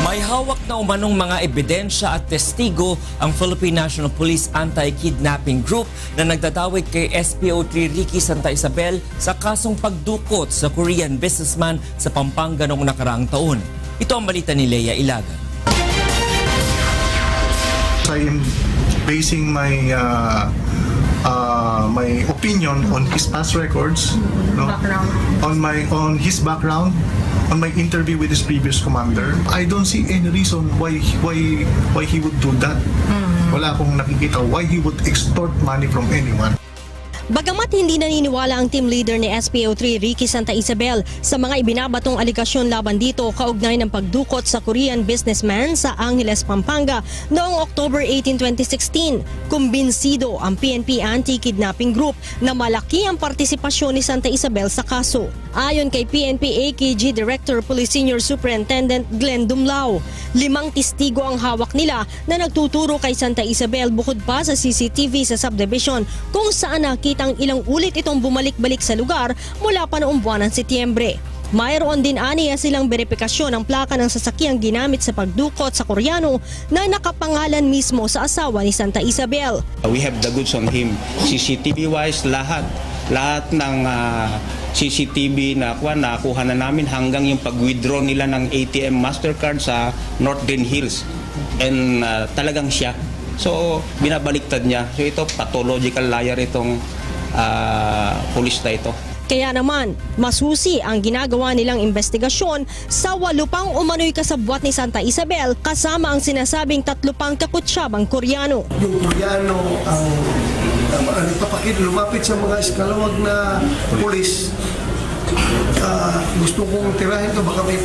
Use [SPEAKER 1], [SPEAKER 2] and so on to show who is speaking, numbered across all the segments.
[SPEAKER 1] May hawak na umanong mga ebidensya at testigo ang Philippine National Police Anti-Kidnapping Group na nagtatawag kay SPO3 Ricky Santa Isabel sa kasong pagdukot sa Korean businessman sa Pampanga noong nakaraang taon. Ito ang balita ni Leia Ilagan.
[SPEAKER 2] I'm basing my my opinion on his past records, no? on his background, on my interview with his previous commander. I don't see any reason why he would do that. Wala akong nakikita why he would extort money from anyone.
[SPEAKER 3] Bagamat hindi naniniwala ang team leader ni SPO3 Ricky Santa Isabel sa mga ibinabatong aligasyon laban dito kaugnay ng pagdukot sa Korean businessman sa Angeles, Pampanga noong October 18, 2016, kumbinsido ang PNP Anti-Kidnapping Group na malaki ang partisipasyon ni Santa Isabel sa kaso. Ayon kay PNP AKG Director Police Senior Superintendent Glenn Dumlao, 5 testigo ang hawak nila na nagtuturo kay Santa Isabel bukod pa sa CCTV sa subdivision kung saan nakitang ilang ulit itong bumalik-balik sa lugar mula pa noong buwan ng Setyembre. Mayroon din aniya silang beripikasyon ng plaka ng sasakyang ginamit sa pagdukot sa Koreano na nakapangalan mismo sa asawa ni Santa Isabel.
[SPEAKER 4] We have the goods on him. CCTV-wise, lahat ng CCTV na nakuha na namin hanggang yung pag-withdraw nila ng ATM Mastercard sa North Green Hills. And talagang siya. So, binabaliktad niya. So, ito, pathological liar itong pulis na ito.
[SPEAKER 3] Kaya naman, masusi ang ginagawa nilang investigasyon sa 8 pang umano'y kasabwat ni Santa Isabel kasama ang sinasabing 3 pang kakutsyabang Koreano.
[SPEAKER 5] Yung Koreano ang lumapit sa mga eskalawag na pulis. Gusto kong tirahin to, baka may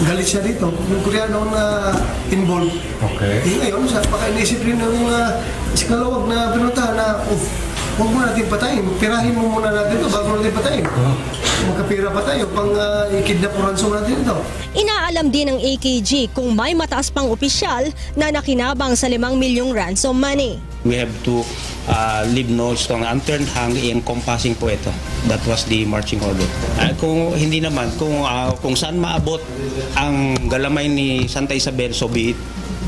[SPEAKER 5] galit siya dito. Yung Koreano na involved. Okay. Ngayon, baka inisip rin ng mga eskalawag na pinuntahan na huwag mo natin patayin. Tirahin mo muna natin ito bago natin patayin. Magkapira pa tayo pang i-kidnap o ransom natin ito.
[SPEAKER 3] Inaalam din ng AKG kung may mataas pang opisyal na nakinabang sa 5 milyong ransom money.
[SPEAKER 4] We have to leave no stone unturned hang encompassing po ito. That was the marching order. Kung hindi naman, kung saan maabot ang galamay ni Santa Isabel, so be it.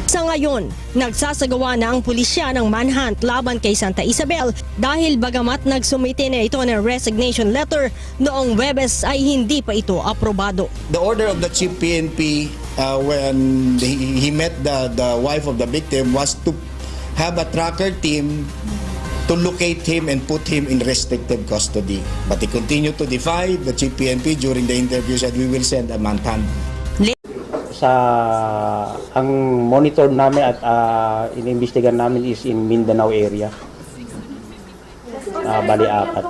[SPEAKER 3] Sa ngayon, nagsasagawa na ang pulisya ng manhunt laban kay Santa Isabel dahil bagamat nagsumite na ito ng resignation letter, noong Huwebes ay hindi pa ito aprobado.
[SPEAKER 6] The order of the Chief PNP when he met the wife of the victim was to have a tracker team to locate him and put him in restricted custody. But he continued to defy. The Chief PNP during the interview said we will send a manhunt.
[SPEAKER 4] Ang monitor namin at inimbestigan namin is in Mindanao area. Bali 4.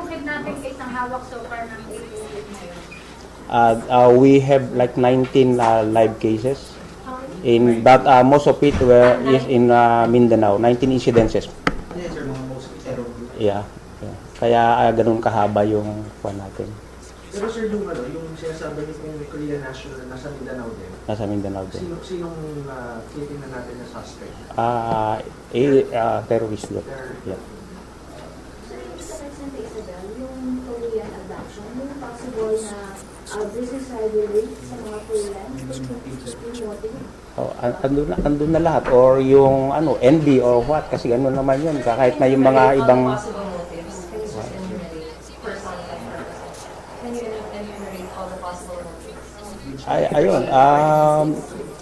[SPEAKER 4] We have like 19 live cases. In that most of it is in Mindanao, 19 incidences. Yeah. Kaya ganun kahaba yung kuwan natin.
[SPEAKER 7] Pero sir, yung sinasabi niyo yung Korean national nasa Mindanao din?
[SPEAKER 4] Nasa Mindanao din.
[SPEAKER 7] Sinong tinitingnan natin na suspect?
[SPEAKER 4] Terrorist group. Yeah.
[SPEAKER 8] Sir, yung sa Santa Isabel, yung Korean abduction, yung possible na business rivalry sa mga Korean,
[SPEAKER 4] andun na lahat or yung envy or what kasi gano'n naman yun kahit na yung mga ibang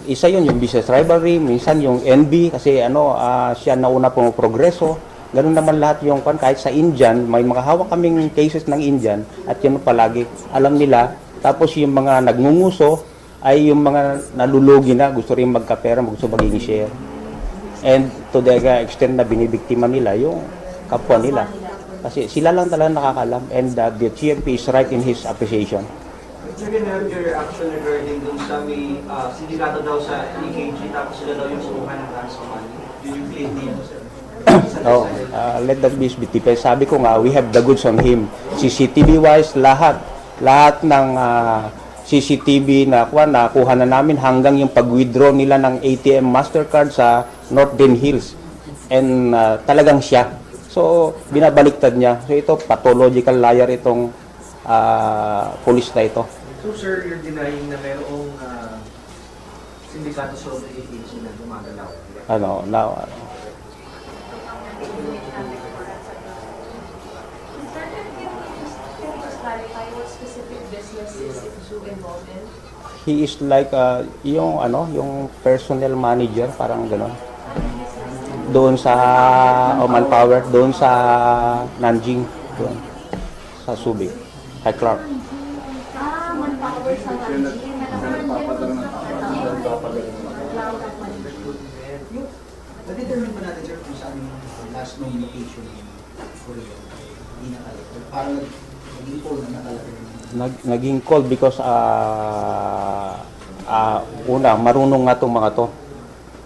[SPEAKER 4] isa yun yung business rivalry, minsan yung envy kasi siya nauna pong progreso. Ganun naman lahat yung kahit sa Indian, may mga hawak kaming cases ng Indian at yun palagi alam nila. Tapos yung mga nagngunguso ay yung mga nalulugi na gusto rin magkapera, gusto maging share. And to the extent na binibiktima nila yung kapwa nila. Kasi sila lang talaga nakakalam and the GMP is right in his appreciation.
[SPEAKER 7] Sir, can I have your reaction regarding dun sa may sindikato daw sa EKG tapos sila daw yung suruhan ng ransom money? Yung claim dito, sir?
[SPEAKER 4] Let that be defense. Sabi ko nga, we have the goods on him. CCTV-wise, lahat ng CCTV na nakuha na namin hanggang yung pag-withdraw nila ng ATM Mastercard sa North Green Hills. And talagang siya. So, binabaliktad niya. So, ito, pathological liar itong pulis na ito.
[SPEAKER 7] So sir, you're denying na mayroong sindikato sobre sila gumagalaw.
[SPEAKER 8] Clarify what specific businesses is involved in?
[SPEAKER 4] He is like yung personnel manager, parang gano'n. Doon sa Manpower, doon sa Nanjing, doon sa Subic, kay Clark.
[SPEAKER 8] Manpower sa Nanjing.
[SPEAKER 7] Na-determine ba natin, sir, kung saan yung last known location ng Korea? Hindi nakalagay. Parang naging call na nakalagay.
[SPEAKER 4] Naging call because una, marunong nga itong mga to.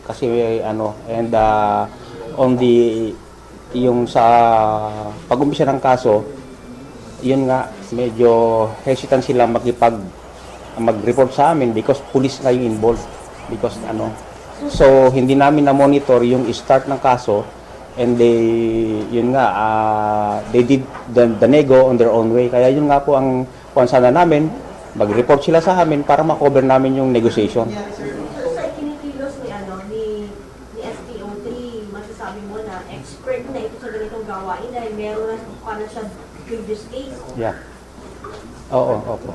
[SPEAKER 4] Kasi and on the, yung sa pag-umpisa ng kaso, yun nga, medyo hesitant sila mag-report sa amin because police nga yung involved. Because so hindi namin na-monitor yung start ng kaso, and they did the nego on their own way. Kaya yun nga po ang sana namin, mag-report sila sa amin para ma-cover namin yung negotiation.
[SPEAKER 8] So sa kinikilos ni SPO3, masasabi mo na expert na ito sa ganitong gawain dahil meron na siya previous case.
[SPEAKER 4] Yeah. Oo, opo.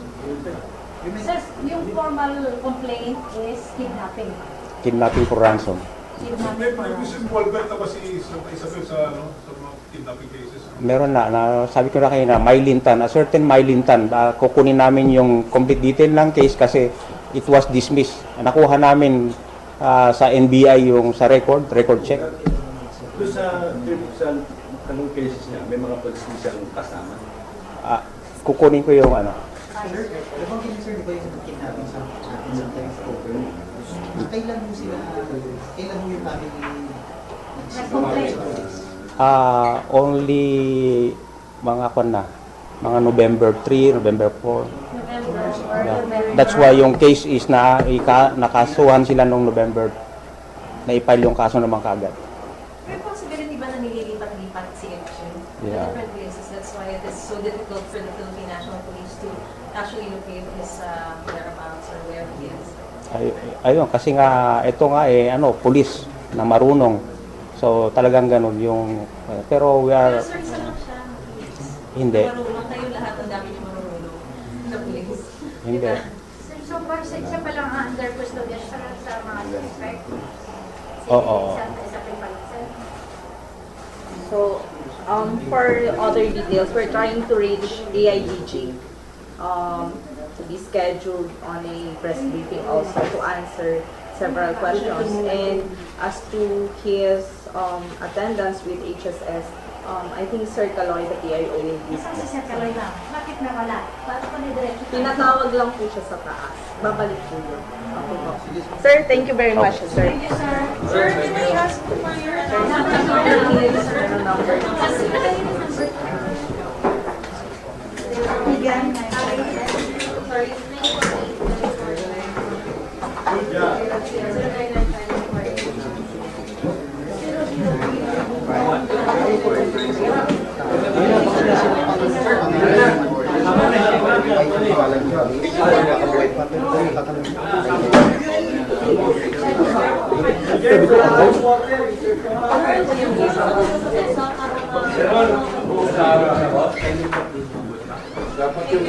[SPEAKER 8] Sir, yung formal complaint is kidnapping.
[SPEAKER 4] Kidnapping for ransom.
[SPEAKER 8] Kidnapping for ransom.
[SPEAKER 9] Involvement na ba si Isabel sa mga kidnapping cases?
[SPEAKER 4] Meron na sabi ko na kayo na Mylintan, a certain Mylintan, kukunin namin yung complete detail ng case kasi it was dismissed. Nakuha namin sa NBI yung sa record check.
[SPEAKER 10] Doon sa anong cases niya, may mga police siyang kasama?
[SPEAKER 4] Kukunin ko yung
[SPEAKER 7] Sir, nabanggit niyo, sir, di ba yung kidnapping sa atin sa October? Kailan mo yung family
[SPEAKER 8] Nag-complain?
[SPEAKER 4] Only mga November 3, November 4. Yeah. That's why yung case is nakasuhan sila nung November, na-file yung kaso naman kaagad.
[SPEAKER 8] May possibility ba na nililipat-lipat si Action?
[SPEAKER 4] Yeah.
[SPEAKER 8] Different places. That's why it is so difficult for the Philippine National Police to actually locate his whereabouts or where he is.
[SPEAKER 4] Ayun, kasi nga, ito nga police na marunong. So, talagang ganun yung, pero we are...
[SPEAKER 8] Pero sir, isa lang siya.
[SPEAKER 4] Hindi.
[SPEAKER 8] Marunong kayo lahat, ang dami niyo marunong sa police.
[SPEAKER 4] Hindi.
[SPEAKER 8] So, siya pa lang under custodian sa mga suspect?
[SPEAKER 4] Oo.
[SPEAKER 11] So, for other details, we're trying to reach AIDG to be scheduled on a press briefing also to answer several questions. And as to his attendance with HSS, I think Sir Caloy, the PIO, will be.
[SPEAKER 8] Saan si Sir Caloy na? Bakit nawala? Bakit pa nidiretso?
[SPEAKER 11] Tinatawag lang po siya sa taas. Babalik po yun. Okay po. Sir, thank you very much, sir.
[SPEAKER 8] Thank you, sir. Sir, can I ask for your number?
[SPEAKER 11] Number.
[SPEAKER 8] Sorry.
[SPEAKER 9] Dapat yung